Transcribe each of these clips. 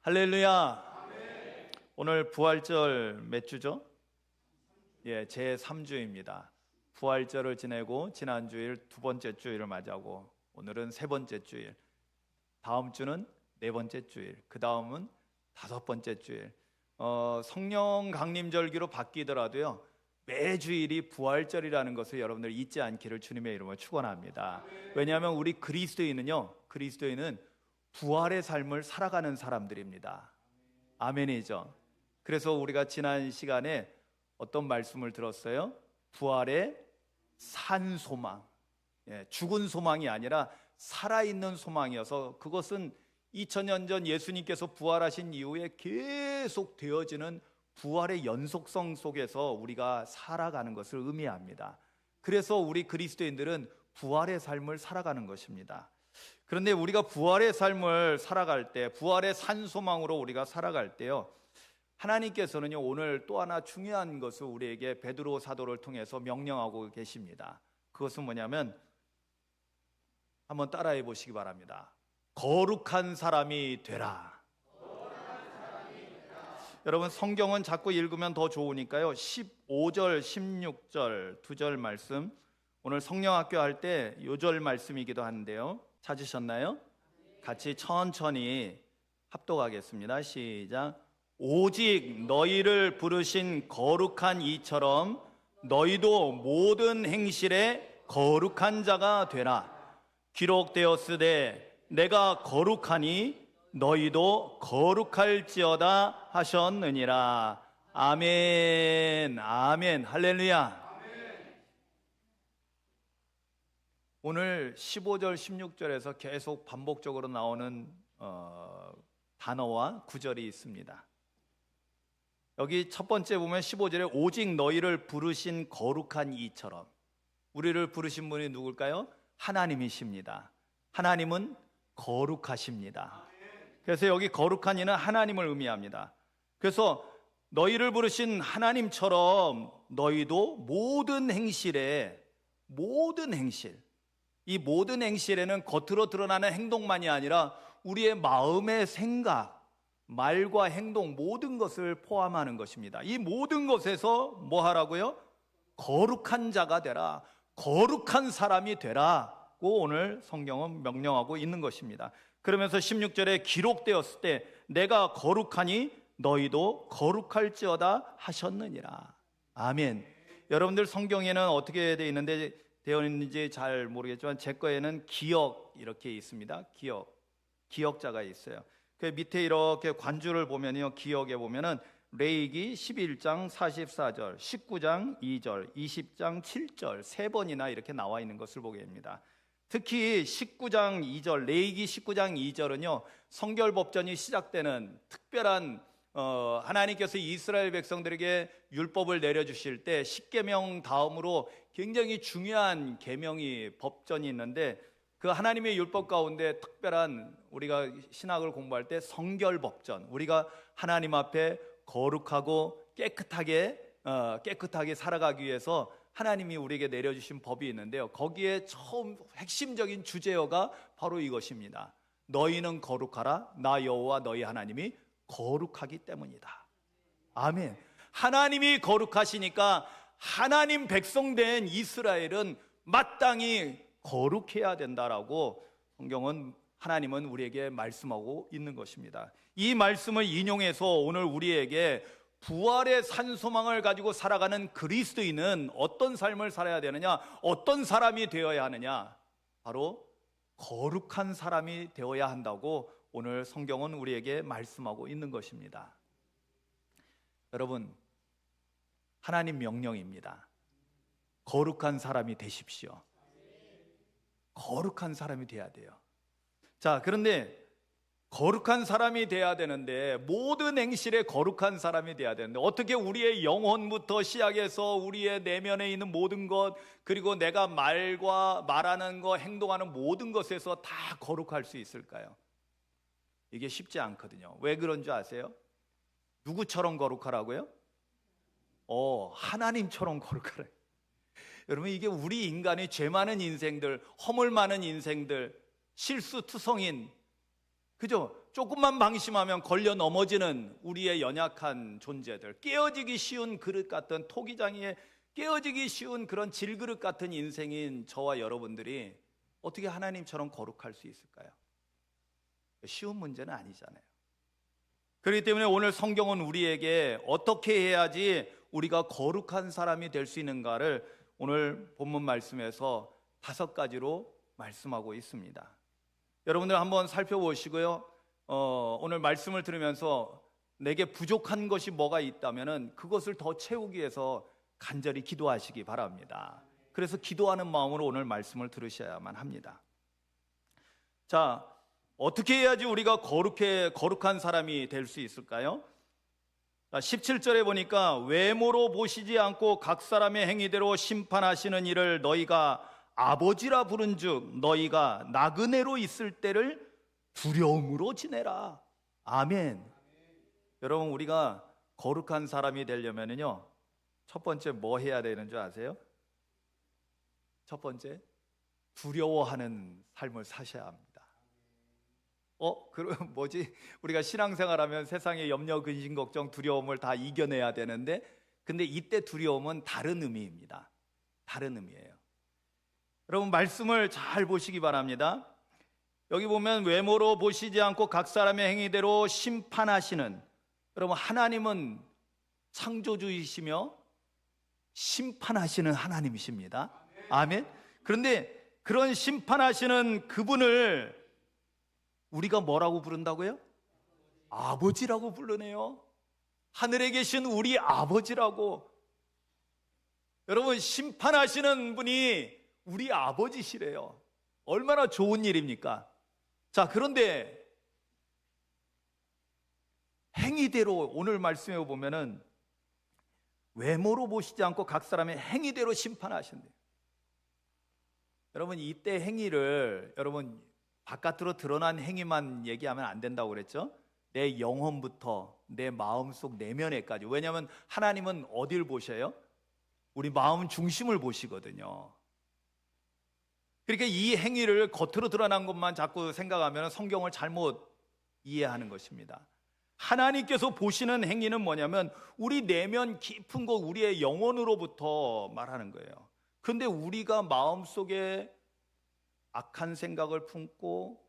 할렐루야. 오늘 부활절 몇 주죠? 제3주입니다. 부활절을 지내고 지난주일 두 번째 주일을 맞이하고 오늘은 세 번째 주일, 다음 주는 네 번째 주일, 그 다음은 다섯 번째 주일. 성령 강림절기로 바뀌더라도요, 매주일이 부활절이라는 것을 여러분들 잊지 않기를 주님의 이름으로 축원합니다. 왜냐하면 우리 그리스도인은 부활의 삶을 살아가는 사람들입니다. 아멘이죠. 그래서 우리가 지난 시간에 어떤 말씀을 들었어요? 부활의 산 소망, 죽은 소망이 아니라 살아있는 소망이어서, 그것은 2000년 전 예수님께서 부활하신 이후에 계속 되어지는 부활의 연속성 속에서 우리가 살아가는 것을 의미합니다. 그래서 우리 그리스도인들은 부활의 삶을 살아가는 것입니다. 그런데 우리가 부활의 삶을 살아갈 때, 부활의 산 소망으로 우리가 살아갈 때요, 하나님께서는요, 오늘 또 하나 중요한 것을 우리에게 베드로 사도를 통해서 명령하고 계십니다. 그것은 뭐냐면, 한번 따라해 보시기 바랍니다. 거룩한 사람이 되라. 여러분, 성경은 자꾸 읽으면 더 좋으니까요, 15절, 16절 두 절 말씀, 오늘 성령학교 할 때 요절 말씀이기도 한데요, 찾으셨나요? 같이 천천히 합독하겠습니다. 시작. 오직 너희를 부르신 거룩한 이처럼 너희도 모든 행실에 거룩한 자가 되라. 기록되었으되 내가 거룩하니 너희도 거룩할지어다 하셨느니라. 아멘, 아멘, 할렐루야. 오늘 15절, 16절에서 계속 반복적으로 나오는 단어와 구절이 있습니다. 여기 첫 번째 보면 15절에 오직 너희를 부르신 거룩한 이처럼, 우리를 부르신 분이 누굴까요? 하나님이십니다. 하나님은 거룩하십니다. 그래서 여기 거룩한 이는 하나님을 의미합니다. 그래서 너희를 부르신 하나님처럼 너희도 모든 행실에, 모든 행실, 이 모든 행실에는 겉으로 드러나는 행동만이 아니라 우리의 마음의 생각, 말과 행동, 모든 것을 포함하는 것입니다. 이 모든 것에서 뭐 하라고요? 거룩한 자가 되라, 거룩한 사람이 되라고 오늘 성경은 명령하고 있는 것입니다. 그러면서 16절에 기록되었을 때 내가 거룩하니 너희도 거룩할지어다 하셨느니라. 아멘. 여러분들 성경에는 어떻게 되어 있는지 잘 모르겠지만 제 거에는 기억 이렇게 있습니다. 기억자가 있어요. 그 밑에 이렇게 관주를 보면요, 기억에 보면은 레위기 11장 44절, 19장 2절, 20장 7절 세 번이나 이렇게 나와 있는 것을 보게 됩니다. 특히 19장 2절, 레위기 19장 2절은요, 성결법전이 시작되는 특별한 하나님께서 이스라엘 백성들에게 율법을 내려주실 때 십계명 다음으로 굉장히 중요한 계명이, 법전이 있는데, 그 하나님의 율법 가운데 특별한, 우리가 신학을 공부할 때 성결법전, 우리가 하나님 앞에 거룩하고 깨끗하게 살아가기 위해서 하나님이 우리에게 내려주신 법이 있는데요, 거기에 처음 핵심적인 주제어가 바로 이것입니다. 너희는 거룩하라, 나 여호와 너희 하나님이 거룩하기 때문이다. 아멘. 하나님이 거룩하시니까 하나님 백성 된 이스라엘은 마땅히 거룩해야 된다라고 성경은, 하나님은 우리에게 말씀하고 있는 것입니다. 이 말씀을 인용해서 오늘 우리에게 부활의 산 소망을 가지고 살아가는 그리스도인은 어떤 삶을 살아야 되느냐, 어떤 사람이 되어야 하느냐, 바로 거룩한 사람이 되어야 한다고 오늘 성경은 우리에게 말씀하고 있는 것입니다. 여러분, 하나님 명령입니다. 거룩한 사람이 되십시오. 거룩한 사람이 돼야 돼요. 자, 그런데 거룩한 사람이 돼야 되는데, 모든 행실에 거룩한 사람이 돼야 되는데, 어떻게 우리의 영혼부터 시작해서 우리의 내면에 있는 모든 것, 그리고 내가 말하는 것, 행동하는 모든 것에서 다 거룩할 수 있을까요? 이게 쉽지 않거든요. 왜 그런 줄 아세요? 누구처럼 거룩하라고요? 하나님처럼 거룩하라. 여러분, 이게 우리 인간의 죄 많은 인생들, 허물 많은 인생들, 실수투성인, 그죠? 조금만 방심하면 걸려 넘어지는 우리의 연약한 존재들, 깨어지기 쉬운 그릇 같은 토기장이에 깨어지기 쉬운 그런 질그릇 같은 인생인 저와 여러분들이 어떻게 하나님처럼 거룩할 수 있을까요? 쉬운 문제는 아니잖아요. 그렇기 때문에 오늘 성경은 우리에게 어떻게 해야지 우리가 거룩한 사람이 될 수 있는가를 오늘 본문 말씀에서 5가지로 말씀하고 있습니다. 여러분들 한번 살펴보시고요. 오늘 말씀을 들으면서 내게 부족한 것이 뭐가 있다면 그것을 더 채우기 위해서 간절히 기도하시기 바랍니다. 그래서 기도하는 마음으로 오늘 말씀을 들으셔야만 합니다. 자, 어떻게 해야지 우리가 거룩한 사람이 될 수 있을까요? 17절에 보니까 외모로 보시지 않고 각 사람의 행위대로 심판하시는 이를 너희가 아버지라 부른즉 너희가 나그네로 있을 때를 두려움으로 지내라. 아멘. 여러분, 우리가 거룩한 사람이 되려면요, 첫 번째 뭐 해야 되는 줄 아세요? 첫 번째, 두려워하는 삶을 사셔야 합니다. 그럼 뭐지? 우리가 신앙생활하면 세상의 염려, 근심, 걱정, 두려움을 다 이겨내야 되는데, 근데 이때 두려움은 다른 의미입니다. 다른 의미예요. 여러분, 말씀을 잘 보시기 바랍니다. 여기 보면 외모로 보시지 않고 각 사람의 행위대로 심판하시는, 여러분, 하나님은 창조주이시며 심판하시는 하나님이십니다. 아멘. 그런데 그런 심판하시는 그분을 우리가 뭐라고 부른다고요? 아버지라고 부르네요. 하늘에 계신 우리 아버지라고. 여러분, 심판하시는 분이 우리 아버지시래요. 얼마나 좋은 일입니까? 자, 그런데 행위대로 오늘 말씀에 보면은 외모로 보시지 않고 각 사람의 행위대로 심판하신대요. 여러분, 이때 행위를 여러분 바깥으로 드러난 행위만 얘기하면 안 된다고 그랬죠? 내 영혼부터 내 마음속 내면에까지. 왜냐하면 하나님은 어딜 보셔요? 우리 마음 중심을 보시거든요. 그러니까 이 행위를 겉으로 드러난 것만 자꾸 생각하면 성경을 잘못 이해하는 것입니다. 하나님께서 보시는 행위는 뭐냐면 우리 내면 깊은 곳, 우리의 영혼으로부터 말하는 거예요. 그런데 우리가 마음속에 악한 생각을 품고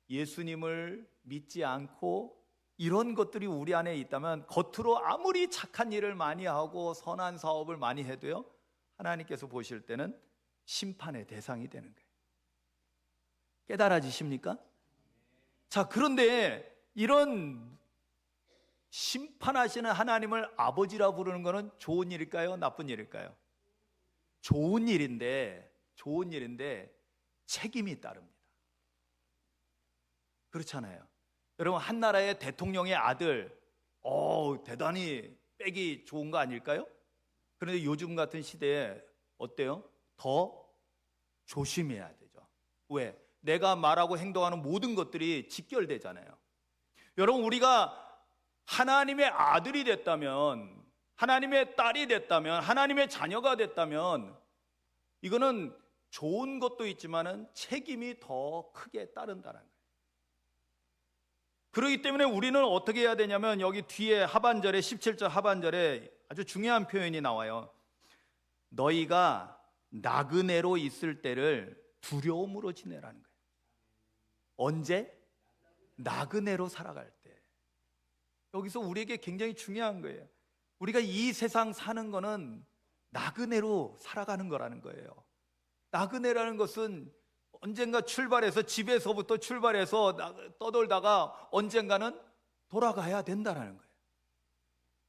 예수님을 믿지 않고 이런 것들이 우리 안에 있다면 겉으로 아무리 착한 일을 많이 하고 선한 사업을 많이 해도요, 하나님께서 보실 때는 심판의 대상이 되는 거예요. 깨달아지십니까? 자, 그런데 이런 심판하시는 하나님을 아버지라 부르는 것은 좋은 일일까요? 나쁜 일일까요? 좋은 일인데 책임이 따릅니다. 그렇잖아요. 여러분, 한 나라의 대통령의 아들, 대단히 빼기 좋은 거 아닐까요? 그런데 요즘 같은 시대에 어때요? 더 조심해야 되죠. 왜? 내가 말하고 행동하는 모든 것들이 직결되잖아요. 여러분, 우리가 하나님의 아들이 됐다면, 하나님의 딸이 됐다면, 하나님의 자녀가 됐다면 이거는 좋은 것도 있지만은 책임이 더 크게 따른다는 거예요. 그렇기 때문에 우리는 어떻게 해야 되냐면 여기 뒤에 하반절에 17절 하반절에 아주 중요한 표현이 나와요. 너희가 나그네로 있을 때를 두려움으로 지내라는 거예요. 언제? 나그네로 살아갈 때. 여기서 우리에게 굉장히 중요한 거예요. 우리가 이 세상 사는 거는 나그네로 살아가는 거라는 거예요. 나그네라는 것은 언젠가 출발해서 집에서부터 출발해서 떠돌다가 언젠가는 돌아가야 된다는 거예요.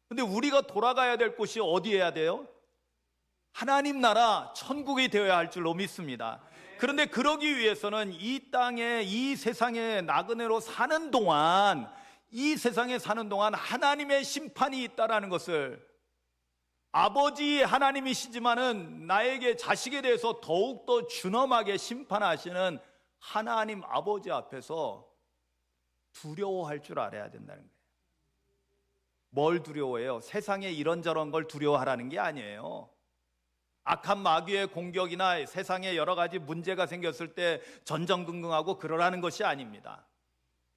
근데 우리가 돌아가야 될 곳이 어디여야 돼요? 하나님 나라 천국이 되어야 할 줄로 믿습니다. 그런데 그러기 위해서는 이 땅에 이 세상에 나그네로 사는 동안, 이 세상에 사는 동안 하나님의 심판이 있다라는 것을, 아버지 하나님이시지만은 나에게 자식에 대해서 더욱더 준엄하게 심판하시는 하나님 아버지 앞에서 두려워할 줄 알아야 된다는 거예요. 뭘 두려워해요? 세상에 이런저런 걸 두려워하라는 게 아니에요. 악한 마귀의 공격이나 세상에 여러 가지 문제가 생겼을 때 전전긍긍하고 그러라는 것이 아닙니다.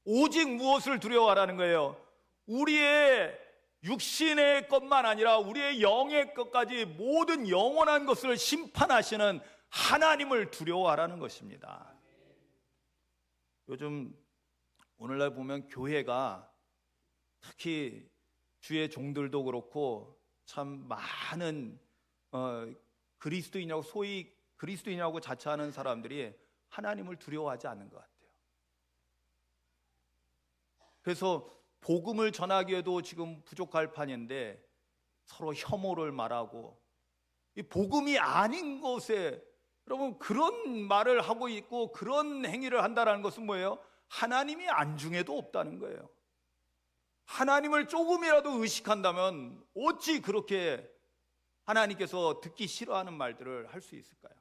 오직 무엇을 두려워하라는 거예요? 우리의 육신의 것만 아니라 우리의 영의 것까지 모든 영원한 것을 심판하시는 하나님을 두려워하라는 것입니다. 요즘 오늘날 보면 교회가 특히 주의 종들도 그렇고 참 많은 그리스도인이라고 소위 그리스도인이라고 자처하는 사람들이 하나님을 두려워하지 않는 것 같아요. 그래서 복음을 전하기에도 지금 부족할 판인데 서로 혐오를 말하고, 이 복음이 아닌 것에 여러분 그런 말을 하고 있고 그런 행위를 한다는 것은 뭐예요? 하나님이 안중에도 없다는 거예요. 하나님을 조금이라도 의식한다면 어찌 그렇게 하나님께서 듣기 싫어하는 말들을 할 수 있을까요?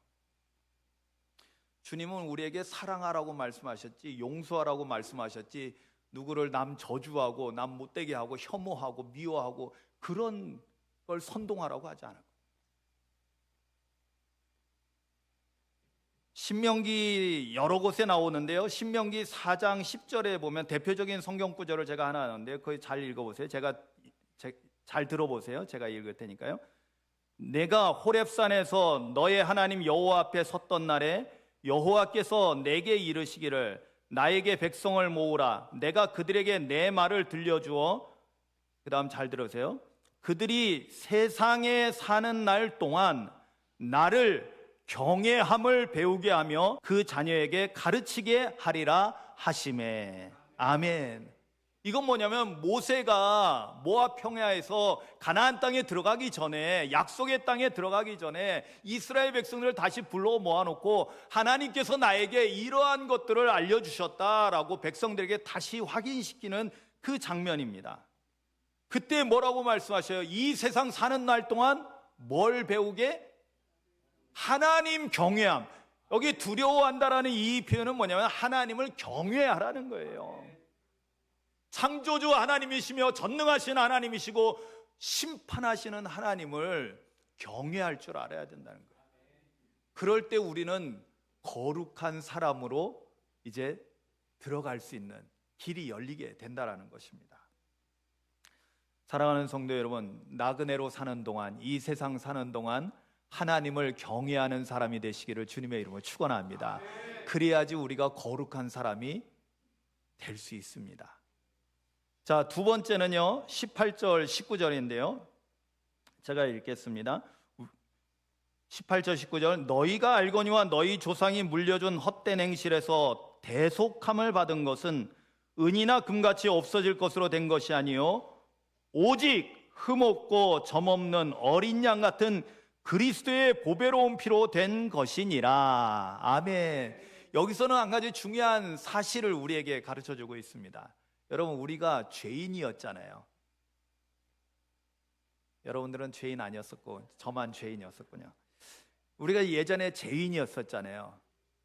주님은 우리에게 사랑하라고 말씀하셨지, 용서하라고 말씀하셨지, 누구를 남 저주하고 남 못되게 하고 혐오하고 미워하고 그런 걸 선동하라고 하지 않아요. 신명기 여러 곳에 나오는데요, 신명기 4장 10절에 보면 대표적인 성경 구절을 제가 하나 하는데요, 그거 잘 읽어보세요. 잘 들어보세요. 제가 읽을 테니까요. 내가 호렙산에서 너의 하나님 여호와 앞에 섰던 날에 여호와께서 내게 이르시기를 나에게 백성을 모으라. 내가 그들에게 내 말을 들려주어, 그 다음 잘 들으세요. 그들이 세상에 사는 날 동안 나를 경외함을 배우게 하며 그 자녀에게 가르치게 하리라 하시매. 아멘. 이건 뭐냐면 모세가 모압 평야에서 가나안 땅에 들어가기 전에, 약속의 땅에 들어가기 전에 이스라엘 백성들을 다시 불러 모아놓고 하나님께서 나에게 이러한 것들을 알려주셨다라고 백성들에게 다시 확인시키는 그 장면입니다. 그때 뭐라고 말씀하셔요? 이 세상 사는 날 동안 뭘 배우게? 하나님 경외함. 여기 두려워한다라는 이 표현은 뭐냐면 하나님을 경외하라는 거예요. 창조주 하나님이시며 전능하신 하나님이시고 심판하시는 하나님을 경외할 줄 알아야 된다는 거예요. 그럴 때 우리는 거룩한 사람으로 이제 들어갈 수 있는 길이 열리게 된다는 것입니다. 사랑하는 성도 여러분, 나그네로 사는 동안, 이 세상 사는 동안 하나님을 경외하는 사람이 되시기를 주님의 이름으로 축원합니다. 그래야지 우리가 거룩한 사람이 될 수 있습니다. 자, 두 번째는요 18절 19절인데요 제가 읽겠습니다. 18절 19절 너희가 알거니와 너희 조상이 물려준 헛된 행실에서 대속함을 받은 것은 은이나 금같이 없어질 것으로 된 것이 아니요 오직 흠없고 점없는 어린 양 같은 그리스도의 보배로운 피로 된 것이니라. 아멘. 여기서는 한 가지 중요한 사실을 우리에게 가르쳐주고 있습니다. 여러분, 우리가 죄인이었잖아요. 여러분들은 죄인 아니었었고 저만 죄인이었었군요. 우리가 예전에 죄인이었었잖아요.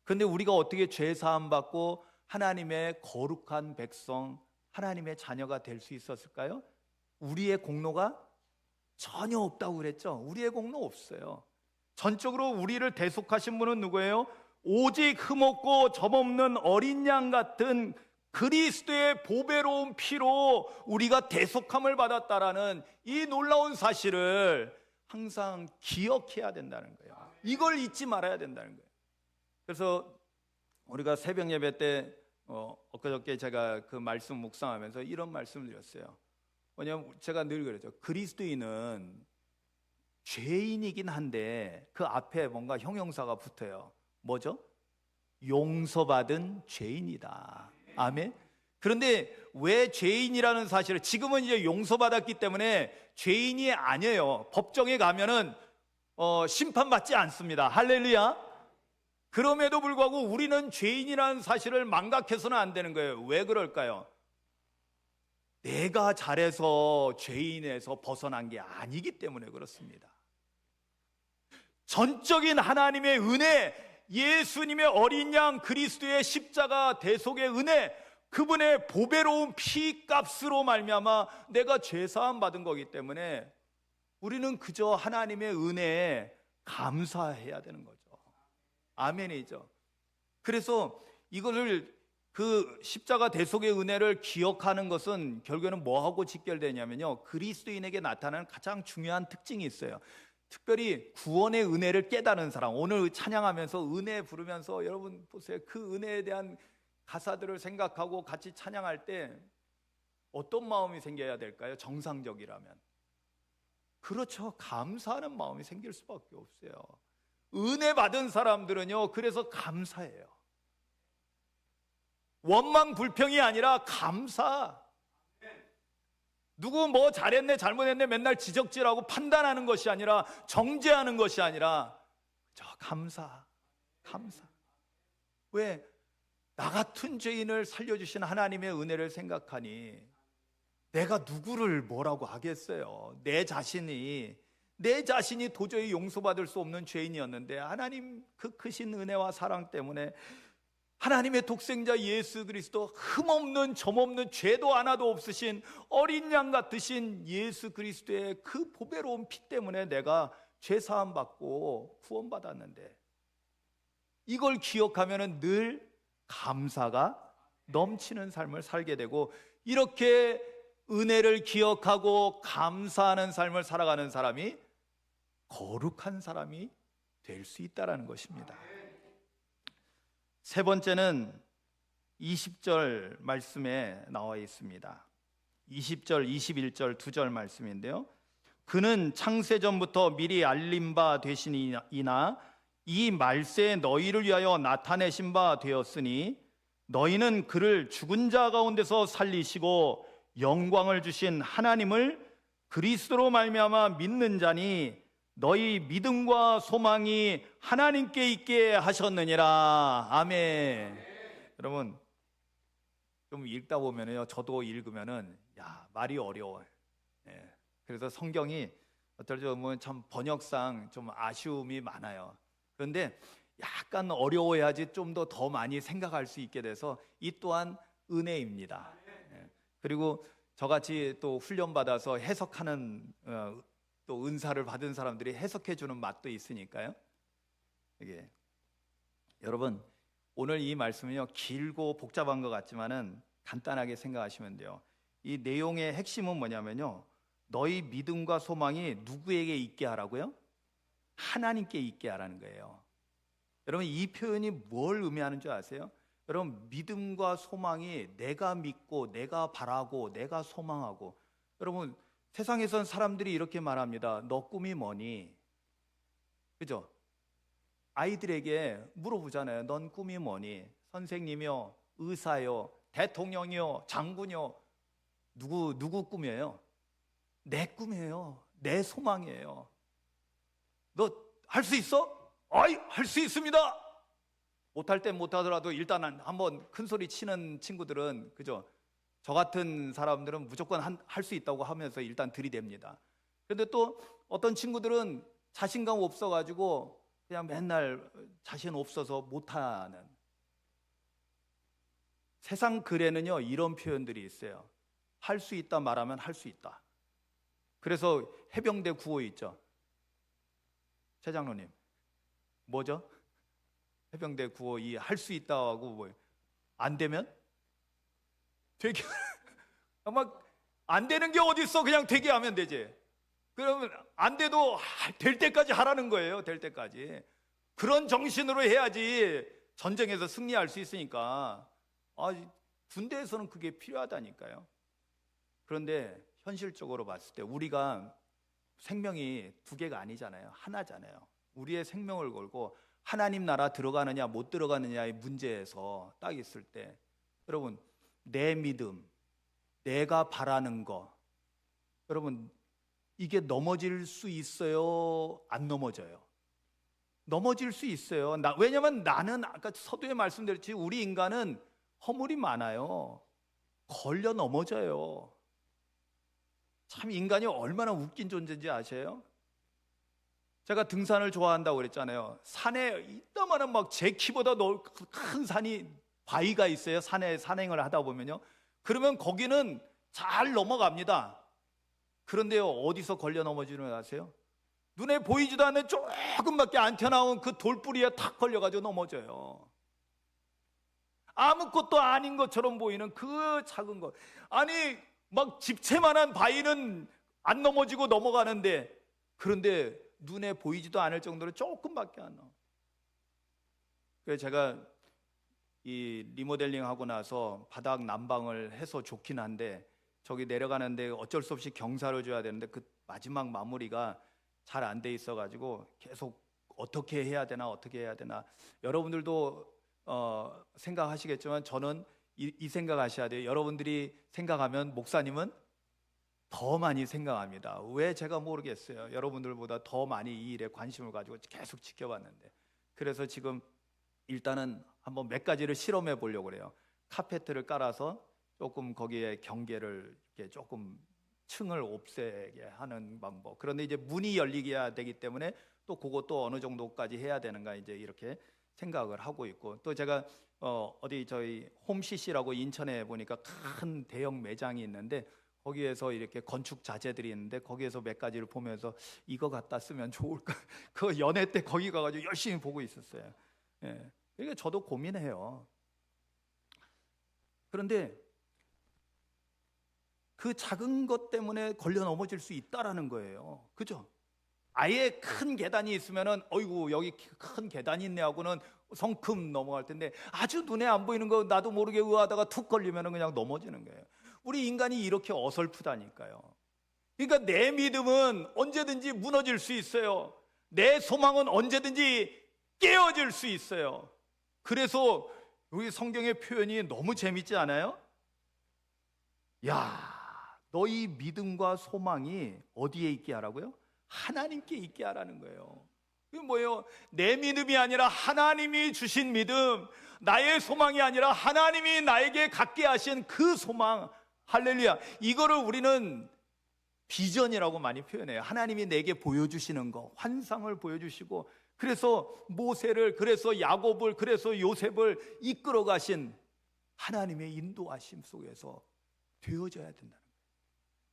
그런데 우리가 어떻게 죄 사함 받고 하나님의 거룩한 백성, 하나님의 자녀가 될 수 있었을까요? 우리의 공로가 전혀 없다고 그랬죠. 우리의 공로 없어요. 전적으로 우리를 대속하신 분은 누구예요? 오직 흠없고 점없는 어린 양 같은 그리스도의 보배로운 피로 우리가 대속함을 받았다라는 이 놀라운 사실을 항상 기억해야 된다는 거예요. 이걸 잊지 말아야 된다는 거예요. 그래서 우리가 새벽 예배 때 엊그저께 제가 그 말씀 묵상하면서 이런 말씀을 드렸어요. 왜냐하면 제가 늘 그러죠. 그리스도인은 죄인이긴 한데 그 앞에 뭔가 형용사가 붙어요. 뭐죠? 용서받은 죄인이다. 아멘. 그런데 왜 죄인이라는 사실을, 지금은 이제 용서받았기 때문에 죄인이 아니에요. 법정에 가면은 심판받지 않습니다. 할렐루야. 그럼에도 불구하고 우리는 죄인이라는 사실을 망각해서는 안 되는 거예요. 왜 그럴까요? 내가 잘해서 죄인에서 벗어난 게 아니기 때문에 그렇습니다. 전적인 하나님의 은혜, 예수님의 어린 양 그리스도의 십자가 대속의 은혜, 그분의 보배로운 피값으로 말미암아 내가 죄사함 받은 거기 때문에 우리는 그저 하나님의 은혜에 감사해야 되는 거죠. 아멘이죠. 그래서 이거를 그 십자가 대속의 은혜를 기억하는 것은 결국에는 뭐하고 직결되냐면요, 그리스도인에게 나타나는 가장 중요한 특징이 있어요. 특별히 구원의 은혜를 깨달은 사람, 오늘 찬양하면서 은혜 부르면서 여러분 보세요, 그 은혜에 대한 가사들을 생각하고 같이 찬양할 때 어떤 마음이 생겨야 될까요? 정상적이라면 그렇죠, 감사하는 마음이 생길 수밖에 없어요. 은혜 받은 사람들은요, 그래서 감사해요. 원망 불평이 아니라 감사. 누구 뭐 잘했네 잘못했네 맨날 지적질하고 판단하는 것이 아니라, 정죄하는 것이 아니라 감사. 왜? 나 같은 죄인을 살려주신 하나님의 은혜를 생각하니 내가 누구를 뭐라고 하겠어요. 내 자신이 도저히 용서받을 수 없는 죄인이었는데 하나님 그 크신 은혜와 사랑 때문에 하나님의 독생자 예수 그리스도, 흠없는 점없는 죄도 하나도 없으신 어린 양 같으신 예수 그리스도의 그 보배로운 피 때문에 내가 죄 사함 받고 구원받았는데, 이걸 기억하면 늘 감사가 넘치는 삶을 살게 되고, 이렇게 은혜를 기억하고 감사하는 삶을 살아가는 사람이 거룩한 사람이 될 수 있다는 것입니다. 세 번째는 20절 말씀에 나와 있습니다. 20절, 21절 두 절 말씀인데요, 그는 창세전부터 미리 알림 바 되시니이나 이 말세에 너희를 위하여 나타내신 바 되었으니 너희는 그를 죽은 자 가운데서 살리시고 영광을 주신 하나님을 그리스도로 말미암아 믿는 자니 너희 믿음과 소망이 하나님께 있게 하셨느니라. 아멘. 여러분 좀 읽다 보면요, 저도 읽으면은 말이 어려워요. 그래서 성경이 어떨 때 보면 참 번역상 좀 아쉬움이 많아요. 그런데 약간 어려워야지 좀 더 많이 생각할 수 있게 돼서 이 또한 은혜입니다. 그리고 저같이 또 훈련받아서 해석하는 또 은사를 받은 사람들이 해석해 주는 맛도 있으니까요. 이게 여러분 오늘 이 말씀은요, 길고 복잡한 것 같지만은 간단하게 생각하시면 돼요. 이 내용의 핵심은 뭐냐면요, 너희 믿음과 소망이 누구에게 있게 하라고요? 하나님께 있게 하라는 거예요. 여러분 이 표현이 뭘 의미하는 줄 아세요? 여러분 믿음과 소망이 내가 믿고 내가 바라고 내가 소망하고, 여러분 세상에선 사람들이 이렇게 말합니다. 너 꿈이 뭐니? 그죠? 아이들에게 물어보잖아요. 넌 꿈이 뭐니? 선생님이요, 의사요, 대통령이요, 장군이요. 누구 꿈이에요? 내 꿈이에요. 내 소망이에요. 너 할 수 있어? 아이, 할 수 있습니다. 못할 땐 못하더라도 일단 한번 큰 소리 치는 친구들은, 그죠? 저 같은 사람들은 무조건 할 수 있다고 하면서 일단 들이댑니다. 그런데 또 어떤 친구들은 자신감 없어가지고 그냥 맨날 자신 없어서 못하는. 세상 글에는요 이런 표현들이 있어요. 할 수 있다 말하면 할 수 있다. 그래서 해병대 구호 있죠. 최 장로님 뭐죠? 해병대 구호 이 할 수 있다고 뭐 안 되면 되게 아마 안 되는 게 어디 있어? 그냥 되게 하면 되지. 그러면 안 돼도 될 때까지 하라는 거예요. 될 때까지. 그런 정신으로 해야지 전쟁에서 승리할 수 있으니까. 군대에서는 그게 필요하다니까요. 그런데 현실적으로 봤을 때 우리가 생명이 두 개가 아니잖아요. 하나잖아요. 우리의 생명을 걸고 하나님 나라 들어가느냐 못 들어가느냐의 문제에서 딱 있을 때, 여러분 내 믿음, 내가 바라는 거, 여러분 이게 넘어질 수 있어요? 안 넘어져요? 넘어질 수 있어요. 왜냐하면 나는 아까 서두에 말씀드렸지, 우리 인간은 허물이 많아요. 걸려 넘어져요. 참 인간이 얼마나 웃긴 존재인지 아세요? 제가 등산을 좋아한다고 그랬잖아요. 산에 이따만한 막 제 키보다 큰 산이, 바위가 있어요. 산에 산행을 하다 보면요. 그러면 거기는 잘 넘어갑니다. 그런데요, 어디서 걸려 넘어지는 줄 아세요? 눈에 보이지도 않는 조금밖에 안 튀어나온 그 돌뿌리에 탁 걸려가지고 넘어져요. 아무것도 아닌 것처럼 보이는 그 작은 것. 아니 막 집채만한 바위는 안 넘어지고 넘어가는데, 그런데 눈에 보이지도 않을 정도로 조금밖에 안 나와. 그래서 제가 이 리모델링 하고 나서 바닥 난방을 해서 좋긴 한데, 저기 내려가는데 어쩔 수 없이 경사를 줘야 되는데 그 마지막 마무리가 잘 안 돼 있어 가지고 계속 어떻게 해야 되나. 여러분들도 생각하시겠지만 저는 이 생각하셔야 돼요. 여러분들이 생각하면 목사님은 더 많이 생각합니다. 왜 제가 모르겠어요. 여러분들보다 더 많이 이 일에 관심을 가지고 계속 지켜봤는데, 그래서 지금 일단은 한번 몇 가지를 실험해 보려고 그래요. 카페트를 깔아서 조금 거기에 경계를 이렇게 조금 층을 없애게 하는 방법. 그런데 이제 문이 열리게 되기 때문에 또 그것도 어느 정도까지 해야 되는가 이제 이렇게 생각을 하고 있고, 또 제가 어디 저희 홈CC라고 인천에 보니까 큰 대형 매장이 있는데 거기에서 이렇게 건축 자재들이 있는데 거기에서 몇 가지를 보면서 이거 갖다 쓰면 좋을까? 그 연애 때 거기 가가지고 열심히 보고 있었어요. 예. 그러니까 저도 고민해요. 그런데 그 작은 것 때문에 걸려 넘어질 수 있다라는 거예요. 그죠? 아예 큰 계단이 있으면은 어이구 여기 큰 계단이 있네 하고는 성큼 넘어갈 텐데, 아주 눈에 안 보이는 거 나도 모르게 의하다가 툭 걸리면은 그냥 넘어지는 거예요. 우리 인간이 이렇게 어설프다니까요. 그러니까 내 믿음은 언제든지 무너질 수 있어요. 내 소망은 언제든지 깨어질 수 있어요. 그래서 여기 성경의 표현이 너무 재밌지 않아요? 야, 너희 믿음과 소망이 어디에 있게 하라고요? 하나님께 있게 하라는 거예요. 이게 뭐예요? 내 믿음이 아니라 하나님이 주신 믿음, 나의 소망이 아니라 하나님이 나에게 갖게 하신 그 소망. 할렐루야. 이거를 우리는 비전이라고 많이 표현해요. 하나님이 내게 보여주시는 거, 환상을 보여주시고, 그래서 모세를, 그래서 야곱을, 그래서 요셉을 이끌어 가신 하나님의 인도하심 속에서 되어져야 된다는 거예요.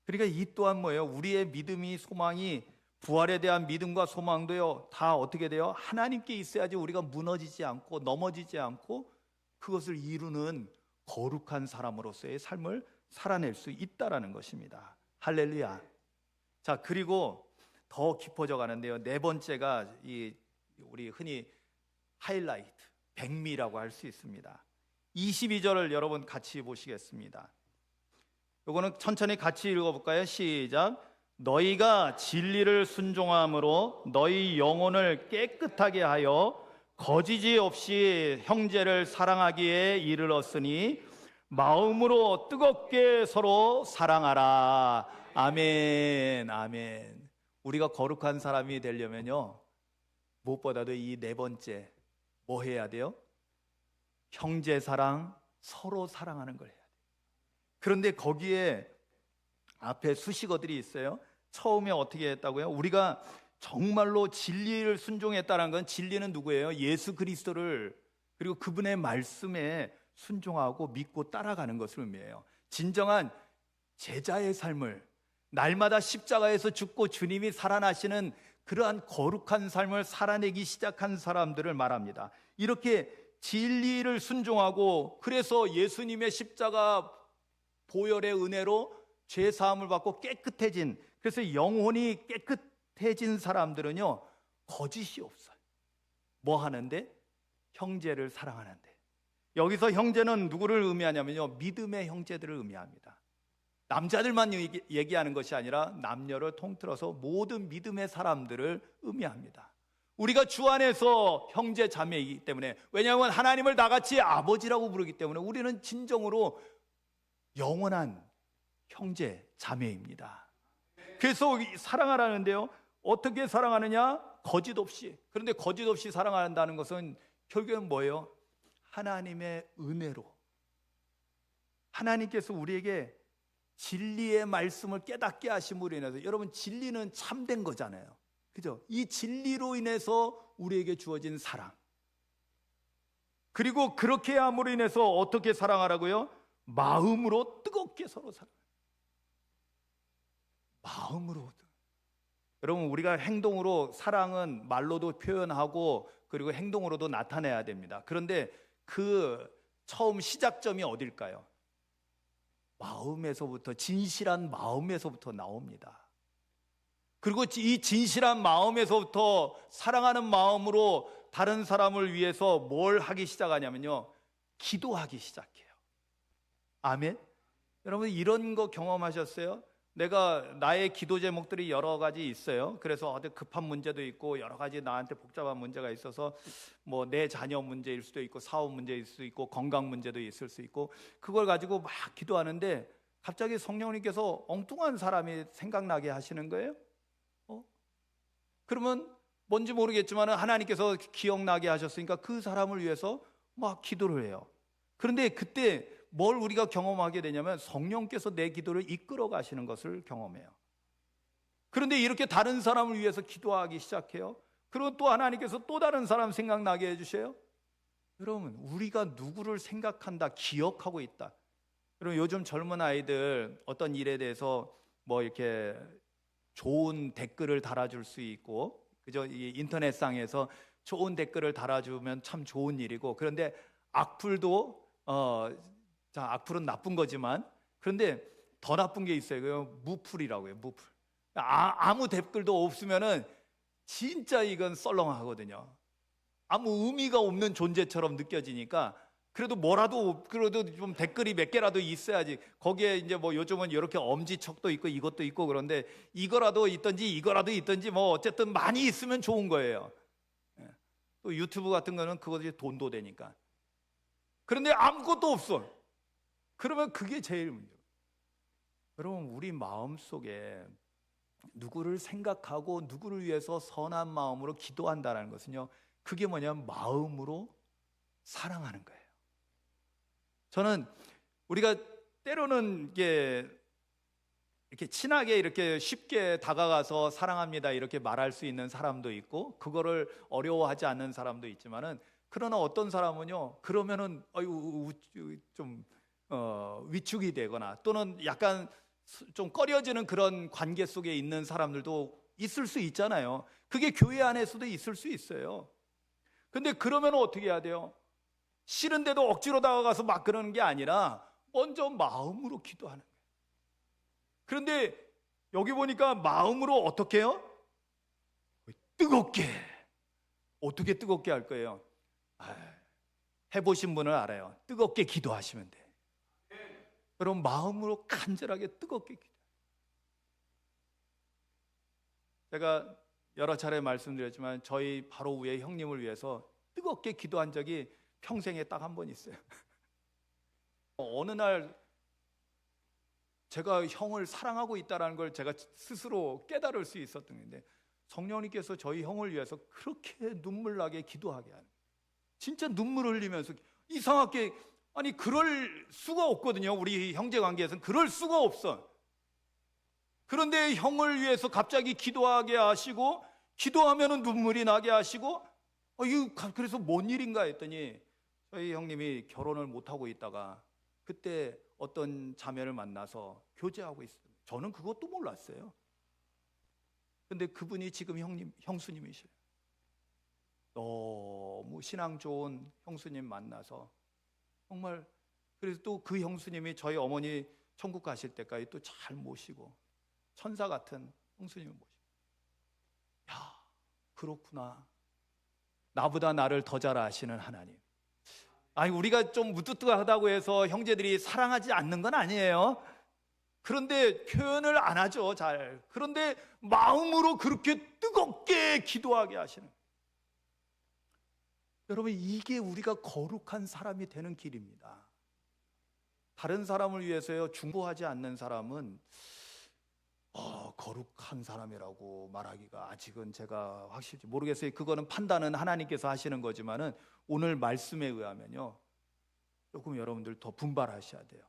그러니까 이 또한 뭐예요? 우리의 믿음이, 소망이, 부활에 대한 믿음과 소망도요, 다 어떻게 돼요? 하나님께 있어야지 우리가 무너지지 않고 넘어지지 않고 그것을 이루는 거룩한 사람으로서의 삶을 살아낼 수 있다라는 것입니다. 할렐루야. 자, 그리고 더 깊어져 가는데요, 네 번째가 우리 흔히 하이라이트, 백미라고 할 수 있습니다. 22절을 여러분 같이 보시겠습니다. 이거는 천천히 같이 읽어볼까요? 시작. 너희가 진리를 순종함으로 너희 영혼을 깨끗하게 하여 거지지 없이 형제를 사랑하기에 이르렀으니 마음으로 뜨겁게 서로 사랑하라. 아멘. 아멘. 우리가 거룩한 사람이 되려면요, 무엇보다도 이 네 번째 뭐 해야 돼요? 형제 사랑, 서로 사랑하는 걸 해야 돼요. 그런데 거기에 앞에 수식어들이 있어요. 처음에 어떻게 했다고요? 우리가 정말로 진리를 순종했다는 건, 진리는 누구예요? 예수 그리스도를, 그리고 그분의 말씀에 순종하고 믿고 따라가는 것을 의미해요. 진정한 제자의 삶을, 날마다 십자가에서 죽고 주님이 살아나시는 그러한 거룩한 삶을 살아내기 시작한 사람들을 말합니다. 이렇게 진리를 순종하고, 그래서 예수님의 십자가 보혈의 은혜로 죄 사함을 받고 깨끗해진, 그래서 영혼이 깨끗해진 사람들은요, 거짓이 없어요. 뭐 하는데? 형제를 사랑하는데. 여기서 형제는 누구를 의미하냐면요, 믿음의 형제들을 의미합니다. 남자들만 얘기하는 것이 아니라 남녀를 통틀어서 모든 믿음의 사람들을 의미합니다. 우리가 주 안에서 형제 자매이기 때문에, 왜냐하면 하나님을 나같이 아버지라고 부르기 때문에 우리는 진정으로 영원한 형제 자매입니다. 그래서 사랑하라는데요, 어떻게 사랑하느냐? 거짓 없이. 그런데 거짓 없이 사랑한다는 것은 결국엔 뭐예요? 하나님의 은혜로, 하나님께서 우리에게 진리의 말씀을 깨닫게 하심으로 인해서, 여러분 진리는 참된 거잖아요. 그죠? 이 진리로 인해서 우리에게 주어진 사랑, 그리고 그렇게 함으로 인해서 어떻게 사랑하라고요? 마음으로 뜨겁게 서로 사랑해요. 마음으로. 여러분, 우리가 행동으로, 사랑은 말로도 표현하고 그리고 행동으로도 나타내야 됩니다. 그런데 그 처음 시작점이 어딜까요? 마음에서부터, 진실한 마음에서부터 나옵니다. 그리고 이 진실한 마음에서부터 사랑하는 마음으로 다른 사람을 위해서 뭘 하기 시작하냐면요, 기도하기 시작해요. 아멘? 여러분 이런 거 경험하셨어요? 내가 나의 기도 제목들이 여러 가지 있어요. 그래서 어디 급한 문제도 있고 여러 가지 나한테 복잡한 문제가 있어서 뭐 내 자녀 문제일 수도 있고 사업 문제일 수도 있고 건강 문제도 있을 수 있고 그걸 가지고 막 기도하는데 갑자기 성령님께서 엉뚱한 사람이 생각나게 하시는 거예요. 그러면 뭔지 모르겠지만 하나님께서 기억나게 하셨으니까 그 사람을 위해서 막 기도를 해요. 그런데 그때 뭘 우리가 경험하게 되냐면 성령께서 내 기도를 이끌어 가시는 것을 경험해요. 그런데 이렇게 다른 사람을 위해서 기도하기 시작해요. 그리고 또 하나님께서 또 다른 사람 생각나게 해주세요. 여러분 우리가 누구를 생각한다, 기억하고 있다. 그리고 요즘 젊은 아이들 어떤 일에 대해서 뭐 이렇게 좋은 댓글을 달아줄 수 있고, 그죠? 이 인터넷상에서 좋은 댓글을 달아주면 참 좋은 일이고, 그런데 악플도 악플은 나쁜 거지만 그런데 더 나쁜 게 있어요. 그거 무플이라고 해요. 무플. 아무 댓글도 없으면은 진짜 이건 썰렁하거든요. 아무 의미가 없는 존재처럼 느껴지니까 그래도 그래도 좀 댓글이 몇 개라도 있어야지. 거기에 이제 뭐 요즘은 이렇게 엄지척도 있고 이것도 있고 그런데 이거라도 있든지 뭐 어쨌든 많이 있으면 좋은 거예요. 또 유튜브 같은 거는 그것이 돈도 되니까. 그런데 아무것도 없어. 그러면 그게 제일 문제예요. 여러분 우리 마음속에 누구를 생각하고 누구를 위해서 선한 마음으로 기도한다는 것은요, 그게 뭐냐면 마음으로 사랑하는 거예요. 저는 우리가 때로는 이렇게 친하게 이렇게 쉽게 다가가서 사랑합니다 이렇게 말할 수 있는 사람도 있고 그거를 어려워하지 않는 사람도 있지만은, 그러나 어떤 사람은요 그러면은 좀 위축이 되거나 또는 약간 좀 꺼려지는 그런 관계 속에 있는 사람들도 있을 수 있잖아요. 그게 교회 안에서도 있을 수 있어요. 근데 그러면 어떻게 해야 돼요? 싫은데도 억지로 다가가서 막 그러는 게 아니라 먼저 마음으로 기도하는 거예요. 그런데 여기 보니까 마음으로 어떻게 해요? 뜨겁게. 어떻게 뜨겁게 할 거예요? 해보신 분은 알아요. 뜨겁게 기도하시면 돼. 여러분 마음으로 간절하게 뜨겁게 기도. 제가 여러 차례 말씀드렸지만 저희 바로 위에 형님을 위해서 뜨겁게 기도한 적이 평생에 딱 한 번 있어요. 어느 날 제가 형을 사랑하고 있다는 걸 제가 스스로 깨달을 수 있었던 건데, 성령님께서 저희 형을 위해서 그렇게 눈물 나게 기도하게 하는, 진짜 눈물을 흘리면서 이상하게, 아니 그럴 수가 없거든요. 우리 형제 관계에서는 그럴 수가 없어. 그런데 형을 위해서 갑자기 기도하게 하시고, 기도하면은 눈물이 나게 하시고, 그래서 뭔 일인가 했더니 저희 형님이 결혼을 못하고 있다가 그때 어떤 자매를 만나서 교제하고 있어요. 저는 그것도 몰랐어요. 근데 그분이 지금 형수님이셔요. 너무 신앙 좋은 형수님 만나서 정말, 그래서 또 그 형수님이 저희 어머니 천국 가실 때까지 또 잘 모시고 천사 같은 형수님을 모시고. 야, 그렇구나. 나보다 나를 더 잘 아시는 하나님. 아니 우리가 좀 무뚝뚝하다고 해서 형제들이 사랑하지 않는 건 아니에요. 그런데 표현을 안 하죠, 잘. 그런데 마음으로 그렇게 뜨겁게 기도하게 하시는. 여러분 이게 우리가 거룩한 사람이 되는 길입니다. 다른 사람을 위해서요 중보하지 않는 사람은 거룩한 사람이라고 말하기가 아직은 제가 확실히 모르겠어요. 그거는 판단은 하나님께서 하시는 거지만은 오늘 말씀에 의하면요 조금 여러분들 더 분발하셔야 돼요.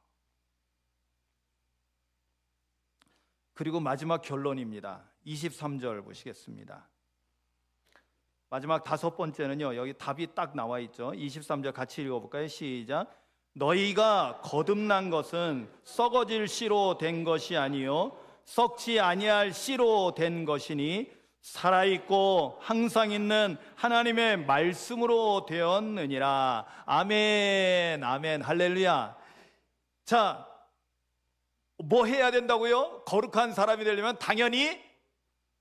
그리고 마지막 결론입니다. 23절 보시겠습니다. 마지막 다섯 번째는요, 여기 답이 딱 나와 있죠. 23절 같이 읽어볼까요? 시작. 너희가 거듭난 것은 썩어질 씨로 된 것이 아니요 썩지 아니할 씨로 된 것이니 살아있고 항상 있는 하나님의 말씀으로 되었느니라. 아멘, 아멘, 할렐루야. 자, 뭐 해야 된다고요? 거룩한 사람이 되려면 당연히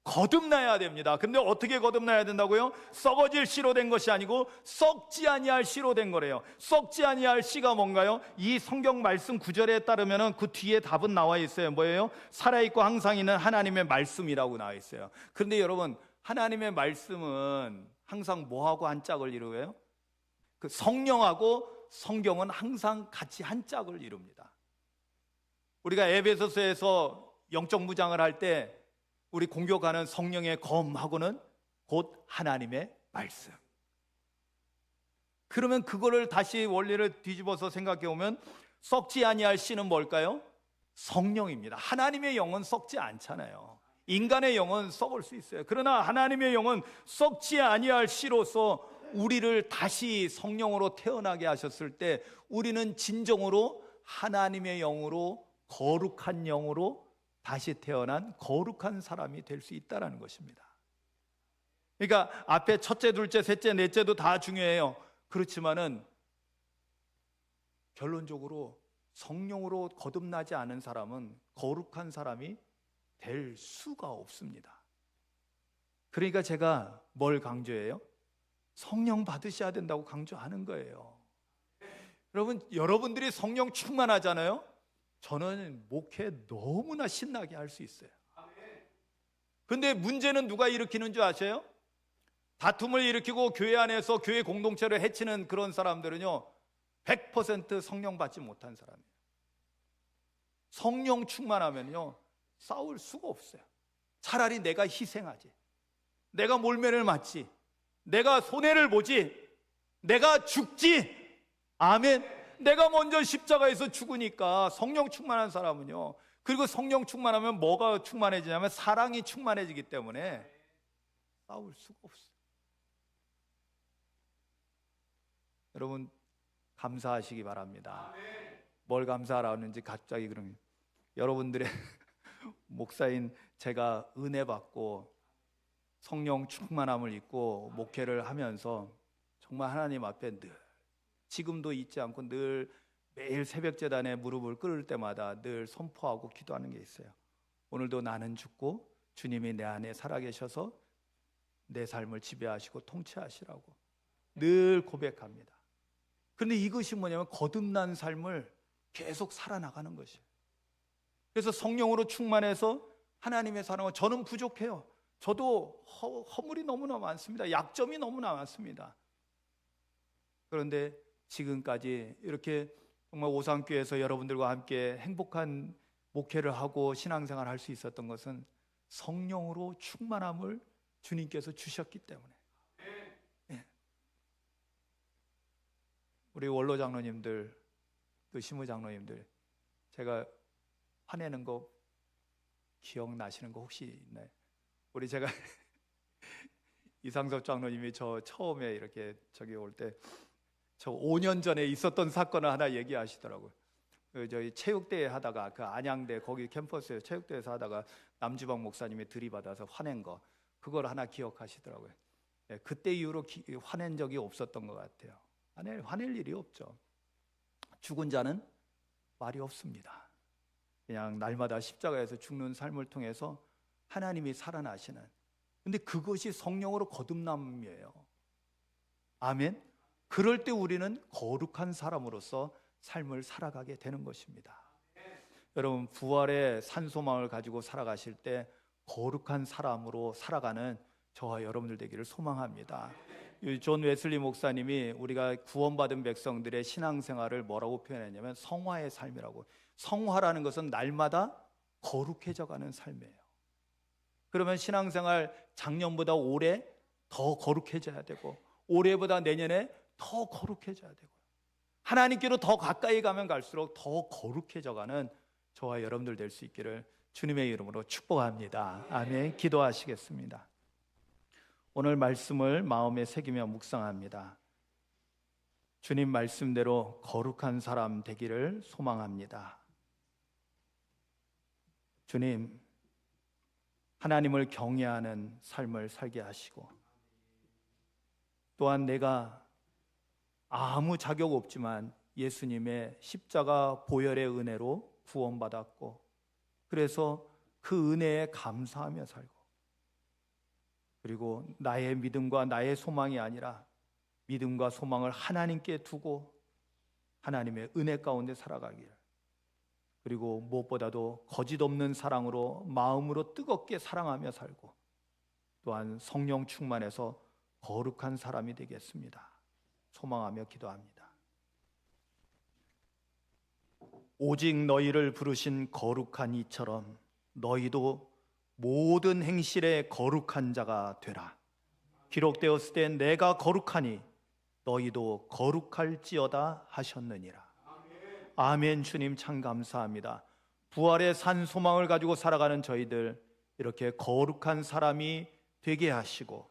거듭나야 됩니다. 근데 어떻게 거듭나야 된다고요? 썩어질 씨로 된 것이 아니고 썩지 아니할 씨로 된 거래요. 썩지 아니할 씨가 뭔가요? 이 성경 말씀 구절에 따르면 그 뒤에 답은 나와 있어요. 뭐예요? 살아있고 항상 있는 하나님의 말씀이라고 나와 있어요. 그런데 여러분, 하나님의 말씀은 항상 뭐하고 한 짝을 이루어요? 그 성령하고 성경은 항상 같이 한 짝을 이룹니다. 우리가 에베소서에서 영적 무장을 할 때 우리 공격하는 성령의 검하고는 곧 하나님의 말씀. 그러면 그거를 다시 원리를 뒤집어서 생각해 보면 썩지 아니할 씨는 뭘까요? 성령입니다. 하나님의 영은 썩지 않잖아요. 인간의 영은 썩을 수 있어요. 그러나 하나님의 영은 썩지 아니할 씨로서 우리를 다시 성령으로 태어나게 하셨을 때 우리는 진정으로 하나님의 영으로, 거룩한 영으로 다시 태어난 거룩한 사람이 될 수 있다는 것입니다. 그러니까 앞에 첫째, 둘째, 셋째, 넷째도 다 중요해요. 그렇지만은 결론적으로 성령으로 거듭나지 않은 사람은 거룩한 사람이 될 수가 없습니다. 그러니까 제가 뭘 강조해요? 성령 받으셔야 된다고 강조하는 거예요. 여러분들이 성령 충만하잖아요. 저는 목회 너무나 신나게 할 수 있어요. 근데 문제는 누가 일으키는 줄 아세요? 다툼을 일으키고 교회 안에서 교회 공동체를 해치는 그런 사람들은요 100% 성령 받지 못한 사람이에요. 성령 충만하면요 싸울 수가 없어요. 차라리 내가 희생하지, 내가 몰매를 맞지, 내가 손해를 보지, 내가 죽지. 아멘. 내가 먼저 십자가에서 죽으니까. 성령 충만한 사람은요, 그리고 성령 충만하면 뭐가 충만해지냐면 사랑이 충만해지기 때문에 싸울 수가 없어요. 여러분 감사하시기 바랍니다. 뭘 감사하라는지 갑자기 그러면 여러분들의 목사인 제가 은혜 받고 성령 충만함을 입고 목회를 하면서 정말 하나님 앞에 늘, 지금도 잊지 않고 늘 매일 새벽 제단에 무릎을 꿇을 때마다 늘 선포하고 기도하는 게 있어요. 오늘도 나는 죽고 주님이 내 안에 살아계셔서 내 삶을 지배하시고 통치하시라고 늘 고백합니다. 그런데 이것이 뭐냐면 거듭난 삶을 계속 살아나가는 것이에요. 그래서 성령으로 충만해서 하나님의 사랑을, 저는 부족해요. 저도 허물이 너무나 많습니다. 약점이 너무나 많습니다. 그런데 지금까지 이렇게 정말 오상교회에서 여러분들과 함께 행복한 목회를 하고 신앙생활을 할 수 있었던 것은 성령으로 충만함을 주님께서 주셨기 때문에. 네. 우리 원로 장로님들, 또 시무 장로님들, 제가 화내는 거 기억나시는 거 혹시 있나요? 우리 제가 이상섭 장로님이 저 처음에 이렇게 저기 올 때 저 5년 전에 있었던 사건을 하나 얘기하시더라고요. 저희 체육대회 하다가 그 안양대 거기 캠퍼스에 체육대회에서 하다가 남주방 목사님이 들이받아서 화낸 거, 그걸 하나 기억하시더라고요. 그때 이후로 화낸 적이 없었던 것 같아요. 화낼 일이 없죠. 죽은 자는 말이 없습니다. 그냥 날마다 십자가에서 죽는 삶을 통해서 하나님이 살아나시는, 근데 그것이 성령으로 거듭남이에요. 아멘. 그럴 때 우리는 거룩한 사람으로서 삶을 살아가게 되는 것입니다. 여러분 부활의 산소망을 가지고 살아가실 때 거룩한 사람으로 살아가는 저와 여러분들 되기를 소망합니다. 존 웨슬리 목사님이 우리가 구원받은 백성들의 신앙생활을 뭐라고 표현했냐면 성화의 삶이라고. 성화라는 것은 날마다 거룩해져가는 삶이에요. 그러면 신앙생활 작년보다 올해 더 거룩해져야 되고 올해보다 내년에 더 거룩해져야 되고요. 하나님께로 더 가까이 가면 갈수록 더 거룩해져가는 저와 여러분들 될 수 있기를 주님의 이름으로 축복합니다. 아멘. 기도하시겠습니다. 오늘 말씀을 마음에 새기며 묵상합니다. 주님 말씀대로 거룩한 사람 되기를 소망합니다. 주님, 하나님을 경외하는 삶을 살게 하시고, 또한 내가 아무 자격 없지만 예수님의 십자가 보혈의 은혜로 구원받았고, 그래서 그 은혜에 감사하며 살고, 그리고 나의 믿음과 나의 소망이 아니라 믿음과 소망을 하나님께 두고 하나님의 은혜 가운데 살아가기를, 그리고 무엇보다도 거짓 없는 사랑으로 마음으로 뜨겁게 사랑하며 살고, 또한 성령 충만해서 거룩한 사람이 되겠습니다. 소망하며 기도합니다. 오직 너희를 부르신 거룩한 이처럼 너희도 모든 행실에 거룩한 자가 되라. 기록되었을 때 내가 거룩하니 너희도 거룩할지어다 하셨느니라. 아멘. 주님 참 감사합니다. 부활의 산 소망을 가지고 살아가는 저희들, 이렇게 거룩한 사람이 되게 하시고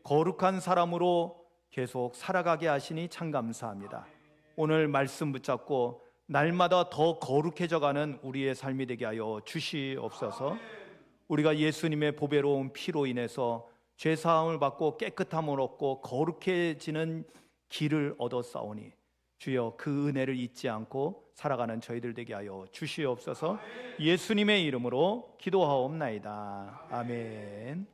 거룩한 사람으로 계속 살아가게 하시니 참 감사합니다. 오늘 말씀 붙잡고 날마다 더 거룩해져가는 우리의 삶이 되게 하여 주시옵소서. 우리가 예수님의 보배로운 피로 인해서 죄사함을 받고 깨끗함을 얻고 거룩해지는 길을 얻었사오니 주여 그 은혜를 잊지 않고 살아가는 저희들 되게 하여 주시옵소서. 예수님의 이름으로 기도하옵나이다. 아멘.